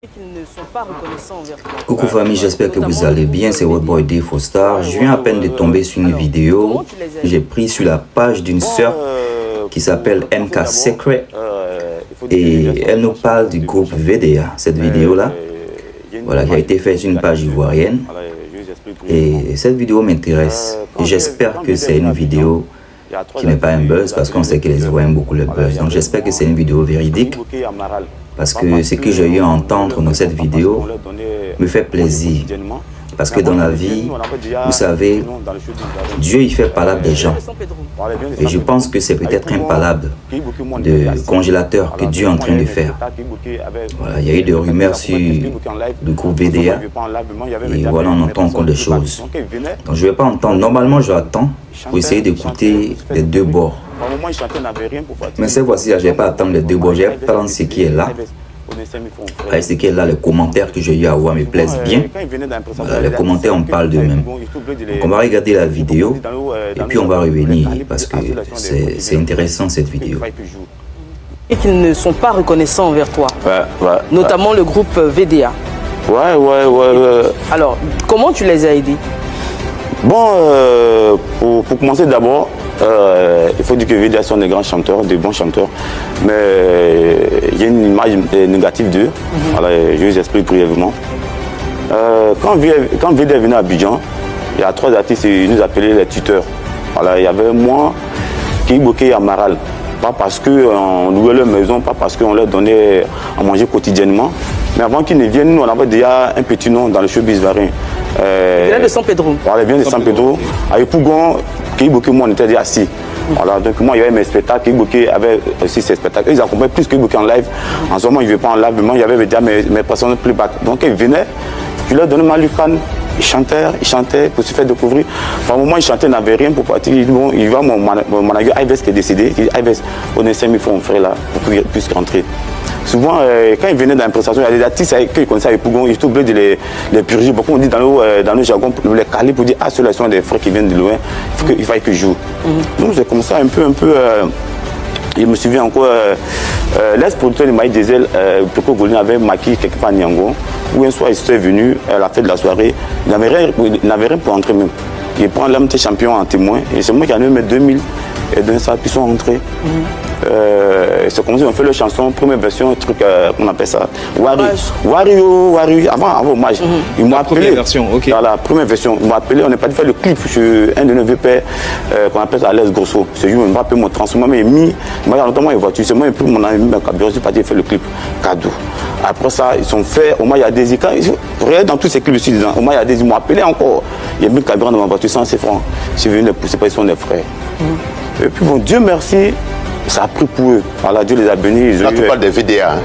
Qu'ils ne sont pas reconnaissants envers toi. Coucou famille, j'espère que vous allez bien, c'est votre boy D4Star. Je viens à peine de tomber sur une vidéo que j'ai prise sur la page d'une sœur qui s'appelle MK Secret et elle nous parle du groupe VDA. Cette vidéo là, voilà, qui a été faite sur une page ivoirienne et cette vidéo m'intéresse et j'espère que c'est une vidéo qui n'est pas un buzz parce qu'on sait que les Ivoiriens aiment beaucoup le buzz. Donc j'espère que c'est une vidéo véridique. Parce que ce que j'ai eu à entendre dans cette vidéo me fait plaisir. Parce que dans la vie, vous savez, Dieu il fait palabre des gens. Et je pense que c'est peut-être un palabre de congélateur que Dieu est en train de faire. Voilà, il y a eu des rumeurs sur le groupe VDA. Et voilà, on entend encore des choses. Donc je ne vais pas entendre. Normalement, je attends pour essayer d'écouter les deux bords. Mais cette fois-ci, je ne vais pas attendre les deux bords. Je vais prendre ce qui est là. Et ce qui est là, les commentaires que j'ai eu à voir me plaisent bien. Voilà, les commentaires, on parle d'eux-mêmes. Donc on va regarder la vidéo et puis on va revenir parce que c'est intéressant cette vidéo. Et qu'ils ne sont pas reconnaissants envers toi. Notamment le groupe VDA. Alors, comment tu les as aidés? Bon, pour commencer d'abord, il faut dire que VDA sont des grands chanteurs, des bons chanteurs, mais il y a une image négative d'eux. Voilà, je vous explique brièvement. Quand VDA venait à Abidjan, il y a 3 artistes, ils nous appelaient les tuteurs. Voilà, il y avait moi, Kiboké et Amaral. Pas parce qu'on louait leur maison, pas parce qu'on leur donnait à manger quotidiennement. Mais avant qu'ils ne viennent, nous on avait déjà un petit nom dans le showbiz ivoirien. Il vient de San Pedro. Voilà, il vient de San Pedro. À Epougon, Kiboké, moi on était déjà assis. Voilà, donc moi il y avait mes spectacles, Kiboké avait aussi ses spectacles. Ils accompagnaient plus Kiboké en live. En ce moment, ils ne venaient pas en live, mais il y avait déjà mes personnes playback. Donc ils venaient, je leur donnais ma lucane. Ils chantaient pour se faire découvrir. Par un moment, ils chantaient, ils n'avaient rien pour partir. Ils disent, bon, il va mon manager Ives qui est décédé. Il dit, Ives, on essaie, il faut mon frère là pour qu'il puisse rentrer. Souvent, quand ils venaient dans une prestation, il y a des artistes qu'ils connaissaient à Pougon, ils étaient obligés de les purger. Beaucoup on dit dans le jargon, les caler pour dire, ah, ceux-là sont des frères qui viennent de loin, il fallait qu'ils jouent. Donc c'est comme ça un peu. Je me souviens encore, l'ex-producteur de Maïs Diesel, Peko Golin avait maquillé quelque part à Niango, où un soir il était venu à la fête de la soirée, il n'avait rien pour entrer même. Il prend l'homme champion en témoin, et c'est moi qui en ai mis 2000 et d'un ça, puis ils sont rentrés. C'est comme si on fait leur chanson, première version, truc, on appelle ça, Wario, avant hommage. Ils m'ont appelé, dans la première version, ils m'ont appelé, on n'est pas fait le clip sur un de nos vieux pères, qu'on appelle ça Alès Grosso. Ce jour, il m'a appelé mon transformé, il m'a notamment une voiture, c'est moi qui ai pris mon ami, je suis parti faire le clip, cadeau. Après ça, ils sont faits, au moins il y a des écrans, regardez dans tous ces clips ici, au moins il y a des, ils m'ont appelé encore. Il y a mis le cabinet dans ma voiture, 100 francs. Je suis venu les pousser, parce qu'ils sont des frères. Et puis bon, Dieu merci, ça a pris pour eux. Voilà, Dieu les a bénis. Là, tu parles des VDA.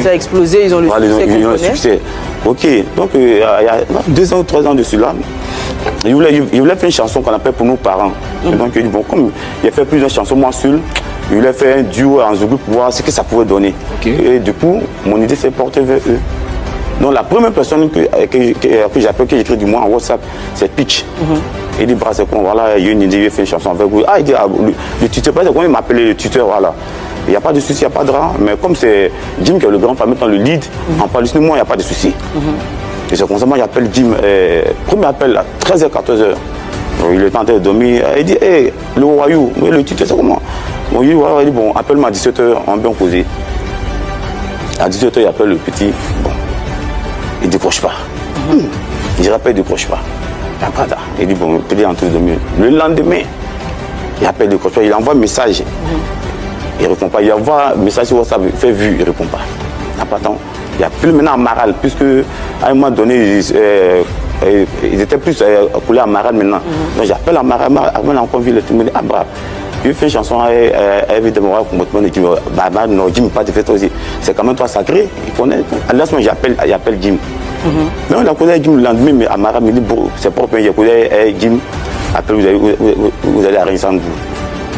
Ça a explosé, ils ont le succès. Ils ont le succès. Ok, donc il y a 2 ans ou 3 ans de cela, il voulait faire une chanson qu'on appelle Pour nos parents. Et donc il dit, bon, comme il a fait plusieurs chansons, moi seul, il voulait faire un duo en Zougou pour voir ce que ça pouvait donner. Et du coup, mon idée s'est portée vers eux. Donc la première personne que j'appelle, que j'écris du moins en WhatsApp, c'est Pitch. Il dit, bah, c'est quoi, voilà, il y a une idée, il fait une chanson avec vous. Ah, il dit, ah, le tuteur, c'est quoi, il m'a appelé le tuteur, voilà. Il n'y a pas de souci, il n'y a pas de drap, mais comme c'est Jim qui est le grand famille dans le lead, en Palestine, moi, il n'y a pas de souci. Et c'est comme ça, moi, j'appelle Jim, premier appel à 13h, 14h. Il est en train de dormir, il dit, hé, le royaume, le tuteur, c'est comment? Bon, il dit, bon, appelle-moi à 17h, on va bien causer. À 17h, il appelle le petit, bon. Il ne décroche pas. Je rappelle, il ne décroche pas. Il dit, bon, peut-être en train de dormir. Le lendemain, il appelle, il ne décroche pas. Il envoie un message. Il ne répond pas. Il envoie un message sur WhatsApp, il fait vu, il ne répond pas. Il appelle maintenant à Maral, puisque à un moment donné, ils étaient plus coulés à Maral maintenant. Donc j'appelle à Maral, Maral encore vu le tout, il me dit, ah bah, il fait une chanson avec des morales complètement de Jim. Bah, non, Jim, pas de fait aussi. C'est quand même toi sacré. Il connaît. À l'instant, j'appelle Jim. Non, il a connu Jim le lendemain, mais Amara me dit, bon, c'est propre, il a connu Jim. Après, vous allez arranger ça en vous.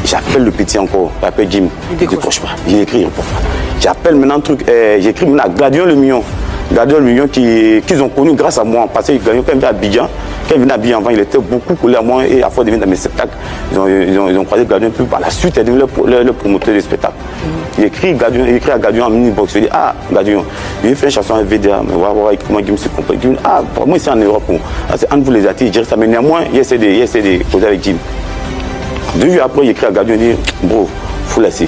J'appelle le petit encore, j'appelle Jim. Il ne décroche pas. J'ai écrit, il ne répond pas. J'appelle maintenant un truc, j'écris maintenant Gladion le Million. Gladion le Million qu'ils ont connu grâce à moi, parce qu'ils gagnaient quand même à Abidjan. Quand il venait habillé avant, il était beaucoup collé à moi et à force de venir dans mes spectacles, ils ont croisé Gadion. Puis par la suite, il est devenu le promoteur du spectacle. Il écrit à Gadion en mini-box. Il dit, ah, Gadion, il fait une chanson avec VDA, mais on va voir comment Jim se comporte. Ah, pour moi, c'est en Europe. C'est entre vous les artistes, je dirais ça, mais néanmoins, il essaie de causer avec Jim. 2 jours après, il écrit à Gadion, il dit, bro, faut laisser.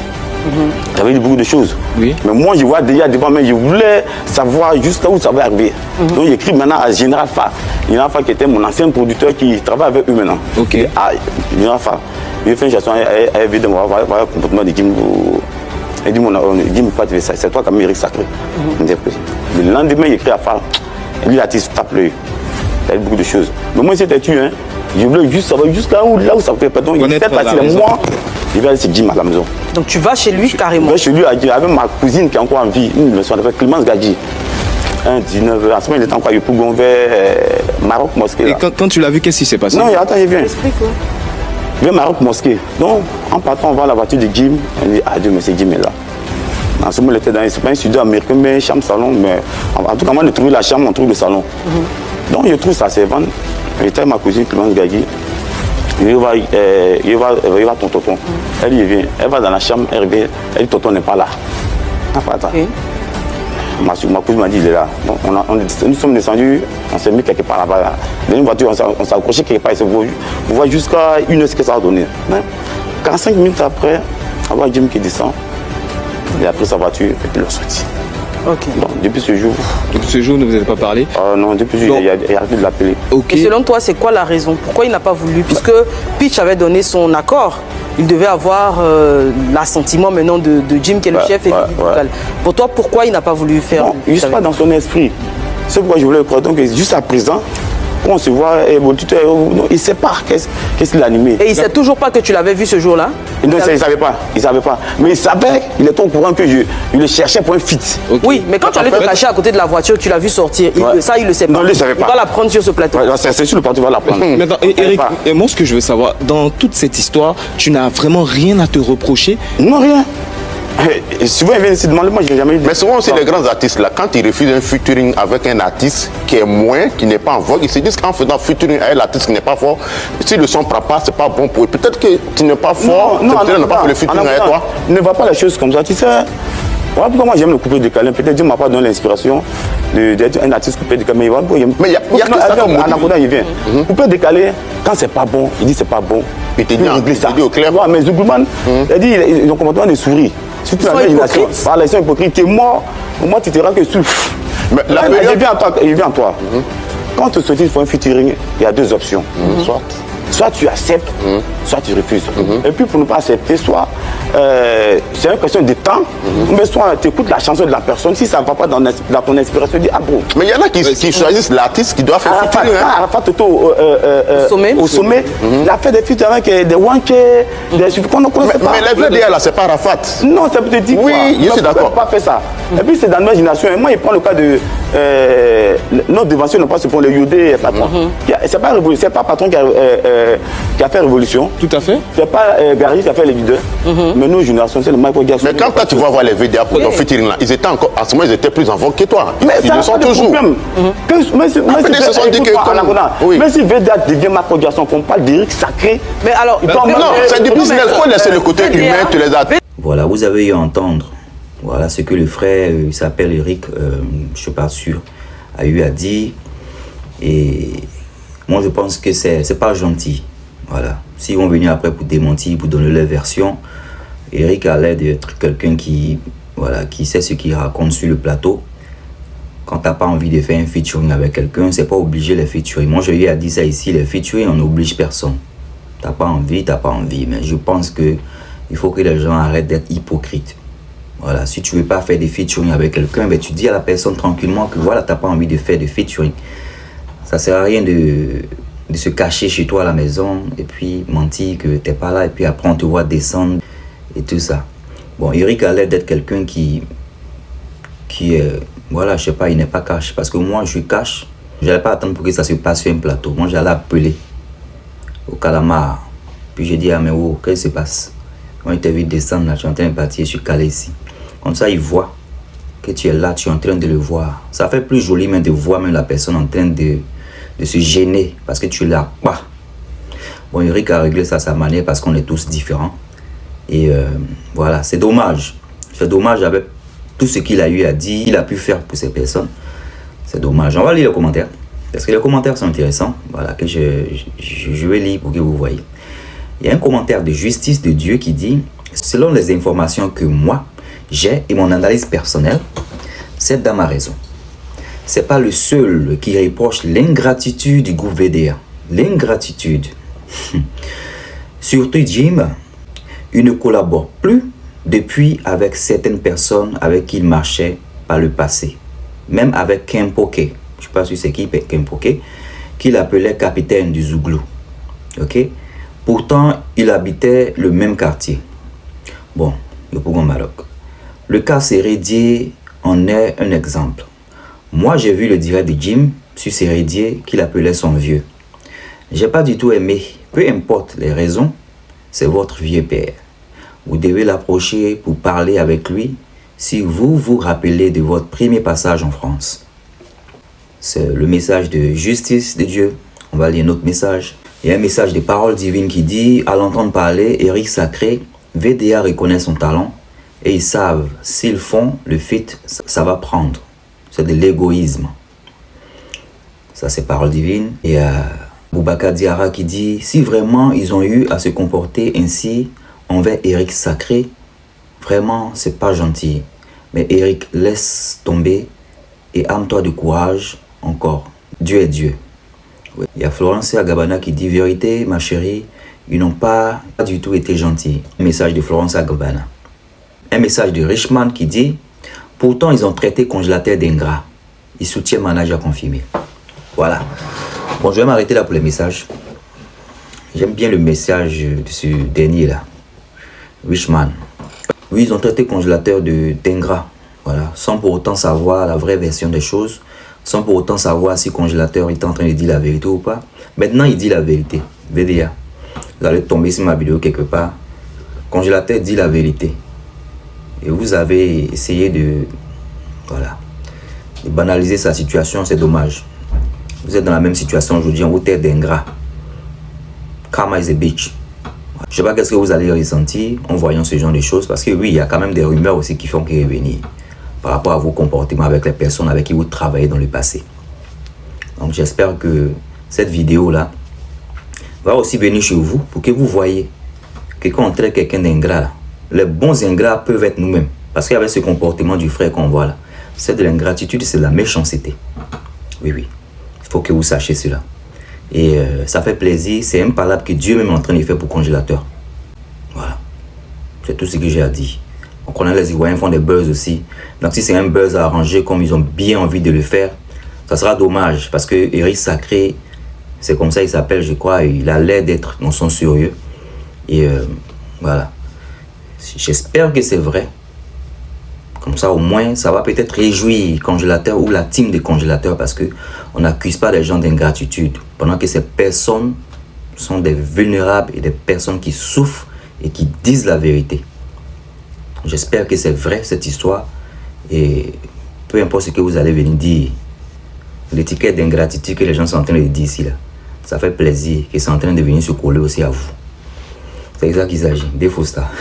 J'avais dit beaucoup de choses. Oui. Mais moi, je vois déjà devant moi, je voulais savoir jusqu'à où ça va arriver. Donc, j'écris maintenant à Général Fa. Général Fa qui était mon ancien producteur qui travaille avec eux maintenant. Ok. Ah, Général Fa. Il a fait une chanson avec Videm, voilà le comportement de Jim. Il dit, Jim, pas de ça, c'est toi qui as mis Eric Sacré. Le lendemain, il écrit à Fa. Lui, l'artiste tape l'œil. Il y a beaucoup de choses. Mais moi, c'était tu, hein. Je voulais juste savoir jusqu'à où, là où ça peut. Donc, il était passé de moi. Il va aller chez Jim à la maison. Donc tu vas chez lui carrément? Je vais chez lui avec ma cousine qui est encore en vie. Une leçon avec Clémence Gadji. Un 19 à ce moment il était encore à Pougon vers Maroc Mosquée. Et quand tu l'as vu, qu'est-ce qui s'est passé? Non, attends, il vient. Explique-moi. Vers Maroc Mosquée. Donc en partant, on voit la voiture de Jim. On dit, ah Dieu, mais c'est Jim est là. En ce moment, il était dans un studio américain, mais chambre salon. Mais en tout cas, moi, de trouver la chambre, on trouve le salon. Donc je trouve ça, c'est vendre. J'étais avec ma cousine Clémence Gadji. Il va ton tonton. Elle y vient, elle va dans la chambre, elle revient, elle dit tonton n'est pas là. Ma cousine m'a dit il est là. Donc, nous sommes descendus, on s'est mis quelque part là-bas. Dans une voiture, on s'est accroché quelque part, on voit jusqu'à 1 heure ce que ça a donné. 45 minutes après, on voit Jim qui descend, il a pris sa voiture et puis il est sorti. Ok. Donc, depuis ce jour. Depuis ce jour, ne vous avez pas parlé? Non, depuis ce jour, il a arrêté de l'appeler. Et selon toi, c'est quoi la raison? Pourquoi il n'a pas voulu? Puisque Pitch avait donné son accord, il devait avoir l'assentiment maintenant de Jim, qui est le chef et vocal. Pour toi, pourquoi il n'a pas voulu faire? Non, juste pas dans son esprit. C'est pourquoi je voulais le croire. Donc, juste à présent, quand on se voit, il ne sait pas qu'est-ce qu'il a animé. Et il ne sait toujours pas que tu l'avais vu ce jour-là? Non, il ne savait pas. Mais il savait, il était au courant que je le cherchais pour un feat. Okay. Oui, mais quand tu allais te cacher à côté de la voiture, tu l'as vu sortir. Ça, il ne le sait pas. Non, il ne savait pas. Il va la prendre sur ce plateau. C'est sur le plateau, il va la prendre. Maintenant, Eric, moi, ce que je veux savoir, dans toute cette histoire, tu n'as vraiment rien à te reprocher? Non, rien. Souvent, ils viennent se demander, moi, je n'ai jamais eu. Mais souvent aussi, les grands artistes, là, quand ils refusent un featuring avec un artiste qui est moins, qui n'est pas en vogue, ils se disent qu'en faisant featuring avec l'artiste qui n'est pas fort, si le son ne prend pas, ce n'est pas bon pour eux. Peut-être que tu n'es pas fort, peut-être qu'il n'a pas fait le featuring avec toi. Ne vois pas les choses comme ça, tu sais. Voilà pourquoi moi j'aime le coupé décalé. Peut-être Dieu ne m'a pas donné l'inspiration d'être un artiste coupé décalé. Mais il y a que ça comme Anaconda, il vient. Coupé décalé, quand c'est pas bon, il dit c'est pas bon. Il te dit anglais, ça. Il dit au clair. Mais Zouglouman, il dit, ils ont comportement des souris. Si tu as l'imagination, ils sont hypocrites. Tu es mort, moi tu te rends que tu. Mais il vient en toi. Quand tu sollicite pour un featuring, il y a 2 options. Soit tu acceptes, soit tu refuses. Et puis pour ne pas accepter, soit c'est une question de temps, mais soit tu écoutes la chanson de la personne, si ça ne va pas dans ton inspiration, tu dis ah bon. Mais il y en a qui choisissent l'artiste qui doit faire featuring. Arafat Toto au sommet, il a fait des featuring avec des Wanké, des qu'on ne connaît pas. Mais les VDA là, c'est pas Arafat. Non, ça peut te dire oui, je suis d'accord. Pas fait ça. Et puis c'est dans notre génération. Et moi, il prend le cas de notre dévention, non pas ce pour le Yodé patron. C'est pas patron qui a fait révolution. Tout à fait. C'est pas Gary qui a fait les leaders. Mais nos générations, c'est le Michael Jackson. Mais quand toi tu vas voir les VDA pour ton featuring là, ils étaient encore, à ce moment ils étaient plus en vogue que toi. Mais ils le sont toujours. Mais si VDA devient Michael Jackson, qu'on parle d'Eric Sacré. Mais alors, non, c'est du business. Il faut laisser le côté humain, tu les as. Voilà, vous avez eu à entendre. Voilà ce que le frère, il s'appelle Eric, je ne suis pas sûr, a eu à dire. Et moi, je pense que c'est pas gentil. Voilà. S'ils vont venir après pour démentir, pour donner leur version, Eric a l'air d'être quelqu'un qui sait ce qu'il raconte sur le plateau. Quand tu n'as pas envie de faire un featuring avec quelqu'un, c'est pas obligé les featuring. Moi, je lui ai dit ça ici, les featuring, on n'oblige personne. Tu n'as pas envie, tu n'as pas envie. Mais je pense qu'il faut que les gens arrêtent d'être hypocrites. Voilà, si tu ne veux pas faire des featuring avec quelqu'un, ben tu dis à la personne tranquillement que voilà, tu n'as pas envie de faire de featuring. Ça ne sert à rien de se cacher chez toi à la maison et puis mentir que tu n'es pas là et puis après on te voit descendre et tout ça. Bon, Eric a l'air d'être quelqu'un qui est, voilà, je sais pas, il n'est pas cash. Parce que moi, je suis cash. Je n'allais pas attendre pour que ça se passe sur un plateau. Moi, j'allais appeler au Calamar. Puis j'ai dit, ah mais oh, qu'est-ce qui se passe? Quand il t'a vu descendre là, tu es en train de partir, je suis calé ici. Comme ça, il voit que tu es là, tu es en train de le voir. Ça fait plus joli même de voir même la personne en train de de se gêner parce que tu l'as pas. Bon, Eric a réglé ça à sa manière parce qu'on est tous différents. Et voilà, c'est dommage. C'est dommage avec tout ce qu'il a eu à dire, il a pu faire pour ces personnes. C'est dommage. On va lire les commentaires. Parce que les commentaires sont intéressants. Voilà, que je vais lire pour que vous voyez. Il y a un commentaire de Justice de Dieu qui dit: selon les informations que moi j'ai et mon analyse personnelle, cette dame a raison. C'est pas le seul qui reproche l'ingratitude du groupe VDA. L'ingratitude. Surtout Jim, il ne collabore plus depuis avec certaines personnes avec qui il marchait par le passé. Même avec Kempoke, je ne sais pas si c'est qui Kempoke, qu'il appelait capitaine du Zouglou. Ok? Pourtant, il habitait le même quartier. Bon, le Pougon Maroc. Le cas Sérédier en est un exemple. Moi, j'ai vu le direct de Jim sur Sérédier qu'il appelait son vieux. J'ai pas du tout aimé. Peu importe les raisons, c'est votre vieux père. Vous devez l'approcher pour parler avec lui si vous vous rappelez de votre premier passage en France. C'est le message de Justice de Dieu. On va lire un autre message. Il y a un message de Parole Divine qui dit: à l'entendre parler, Eric Sacré, VDA reconnaît son talent et ils savent s'ils font le feat, ça va prendre. C'est de l'égoïsme. Ça, c'est Parole Divine. Et Boubacar Diarra qui dit: si vraiment ils ont eu à se comporter ainsi envers Eric Sacré, vraiment c'est pas gentil. Mais Eric, laisse tomber et arme-toi de courage encore. Dieu est Dieu. Il y a Florence Agabana qui dit: vérité ma chérie, ils n'ont pas du tout été gentils. Un message de Florence Agabana. Un message de Richman qui dit: pourtant ils ont traité congélateur d'ingrats. Il soutient manager confirmé. Voilà. Bon, je vais m'arrêter là pour les messages. J'aime bien le message de ce dernier là. Richman. Oui, ils ont traité congélateur d'ingrat. Voilà. Sans pour autant savoir la vraie version des choses. Sans pour autant savoir si congélateur est en train de dire la vérité ou pas. Maintenant, il dit la vérité. VDA. Vous allez tomber sur ma vidéo quelque part. Congélateur dit la vérité. Et vous avez essayé de banaliser sa situation, c'est dommage. Vous êtes dans la même situation aujourd'hui, on vous traite d'ingrat. Karma is a bitch. Je ne sais pas qu'est-ce que vous allez ressentir en voyant ce genre de choses, parce que oui, il y a quand même des rumeurs aussi qui font qu'il revenir par rapport à vos comportements avec les personnes avec qui vous travaillez dans le passé. Donc j'espère que cette vidéo-là va aussi venir chez vous pour que vous voyez que quand on traite quelqu'un d'ingrat, les bons ingrats peuvent être nous-mêmes. Parce qu'avec ce comportement du frère qu'on voit là, c'est de l'ingratitude, c'est de la méchanceté. Oui, oui. Il faut que vous sachiez cela. Et ça fait plaisir. C'est impalable que Dieu même est en train de faire pour congélateur. Voilà. C'est tout ce que j'ai à dire. On connaît les Ivoiriens font des buzz aussi. Donc si c'est un buzz à arranger comme ils ont bien envie de le faire, ça sera dommage. Parce que Eric Sacré, c'est comme ça il s'appelle, je crois. Il a l'air d'être dans son sérieux. Et voilà. J'espère que c'est vrai. Comme ça, au moins, ça va peut-être réjouir congélateur ou la team des congélateurs parce qu'on n'accuse pas les gens d'ingratitude. Pendant que ces personnes sont des vulnérables et des personnes qui souffrent et qui disent la vérité. J'espère que c'est vrai cette histoire. Et peu importe ce que vous allez venir dire, l'étiquette d'ingratitude que les gens sont en train de dire ici, là, ça fait plaisir que c'est en train de venir se coller aussi à vous. C'est ça qu'il s'agit, des faux stars.